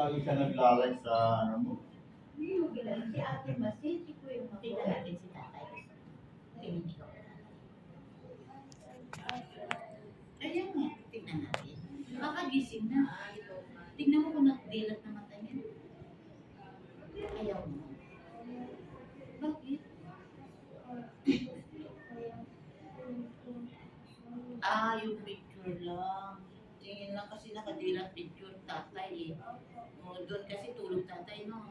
lagi ka naglalike sa ano mo. Hindi mo kilala si Ate Masiti ko yung makita natin si tatay. Hindi ko. Ayan nga, tignan natin. Baka gising na. Tignan mo kung nagdilat na mata niya. Ayaw mo. Bakit? Yung picture lang. Tingin lang kasi nakadilat picture tatay eh. O, doon kasi tulog tatay, no?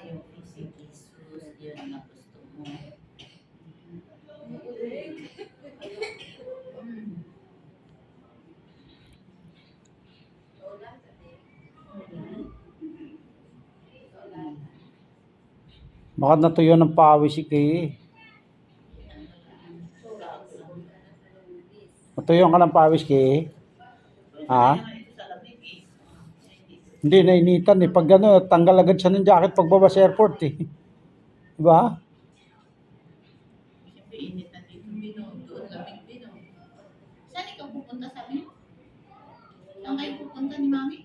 Yung face Jesus. Yun na gusto mo. Bakit natuyo ng pawis si Kay? Natuyo ka ng pawis, Kay? Ha? Hindi, nainitan eh. Pag gano'n, tanggal agad siya ng jacket pagbaba sa airport eh. Diba? Siyempre, init na dito. Doon lamig din. Saan ikaw pupunta sa amin? Saan kayo pupunta ni Mami?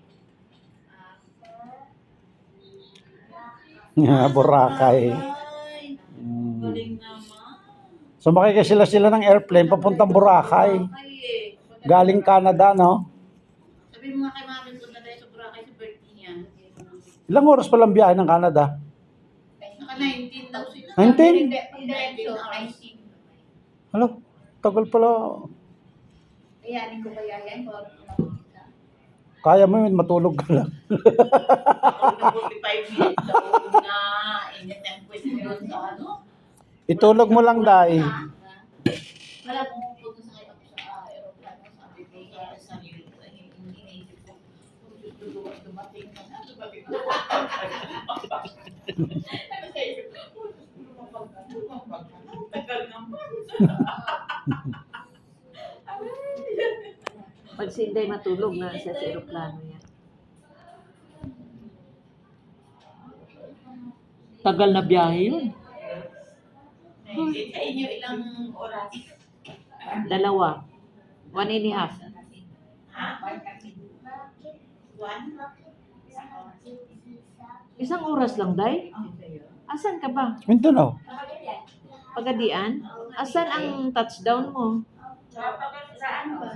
Boracay. Galing naman. Sumakay kasi sila ng airplane papuntang Boracay. Galing Canada, no? Sabi mo nga kay Mami, punta tayo sa Boracay sa birthday niya. Ilang oras pa lang biyahe ng Canada? Naka 19 daw sila. 19? 19 hours. Hello, tagal pala. Kayanin ko kaya yan. Kaya mo yun, matulog ka lang. Ako na 45 minutes daw na. Init ang question doon sa ano. Itulog mo lang, Day. Wala kong pupunta sa kayo sa aeroplano. Sabi ko sa sarili ko. Hindi naisip ko. Dumating ka na. Dumating ka na. Ano sa isip ko? Tagal naman. Pag si Inday matulog na siya sa aeroplano niya. Tagal na biyahe yun. Sa inyo ilang oras? 2. 1.5. Ha? 1? Isang oras lang, Day? Asan ka ba? Mindanao. Pagadian? Asan ang touchdown mo? Saan ba?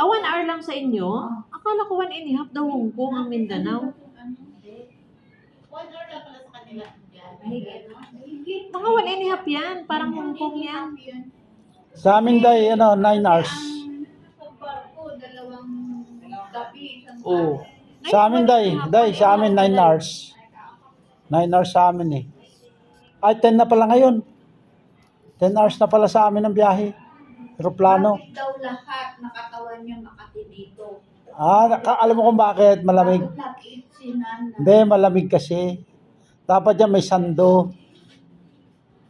1 hour lang sa inyo? Akala ko 1.5 daw Hong Kong ang Mindanao. 1 hour na pala sa kanila. Mga 1.5 yan. Parang Hong Kong yan. Sa amin, Day, 9 hours. Sa barko, 2 gabi. Oh. Sa amin, Day, sa amin 9 hours. 9 hours sa amin eh. Ay, 10 na pala ngayon. 10 hours na pala sa amin ang biyahe. Aeroplano. Bakit daw lahat nakatawan niya Makati dito? Alam mo kung bakit malamig? Bakit si Nana? Hindi, malamig kasi. Dapat dyan may sando.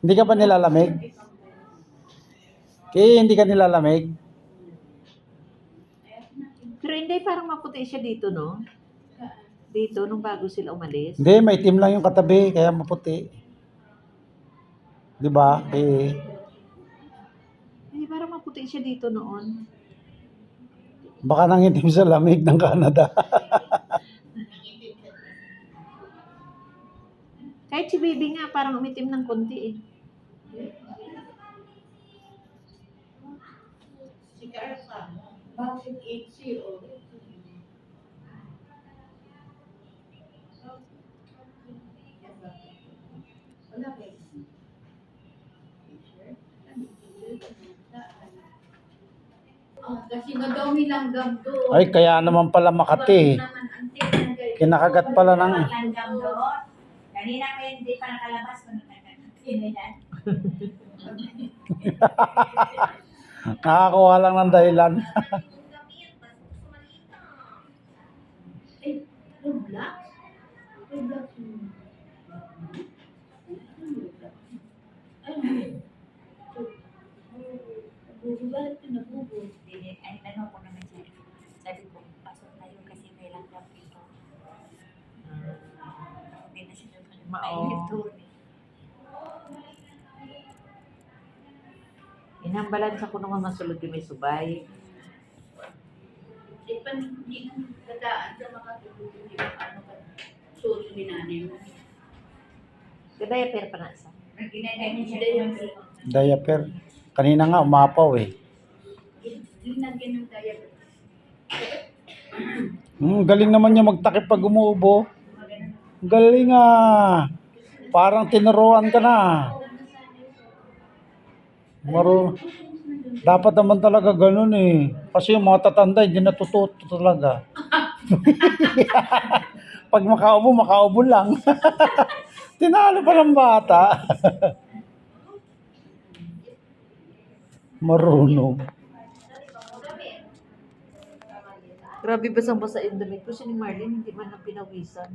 Hindi ka ba nilalamig? Kaya hindi ka nilalamig? Pero Inday, parang maputi siya dito, no? Dito, nung bago sila umalis. Hindi, may team lang yung katabi, kaya maputi. Di ba? Hindi, parang maputi siya dito noon. Baka nangitim sa lamig ng Canada. Kahit si Baby nga, parang umitim ng konti eh. Si Carsa. Bakit 80? Wala kayo. Kasi madami lang gamdo. Ay, kaya naman pala Makati. Kinakagat pala ng... Kanina ko hindi pa nakalabas kung nakakalimutan. Nakakuha lang ng dahilan. Black? Bakit ito nabubo? Ay, tanong ko naman siya. Sabi ko, pasok na yun kasi may langgam dito. Hindi na siya mainit doon. Inhambalan sa kuno nga masulod yung may subay. Di pa hindi nang dadaan sa makatulog. Di ba ano ka? Suso minanay mo. Kadaya pero pa na sa. Diaper. Kanina nga umapaw eh. Linagyan ng diaper. Galing naman niya magtakip pag umuubo. Galing ah. Parang tinuruan ka na. Dapat naman talaga ganun eh. Kasi yung mga tatanda hindi natututo talaga. Pag makaubo lang. Tinalo pa ng bata. Marunong. Grabe basang-basa yung damit ko. Si ni Marlene hindi man lang pinawisan.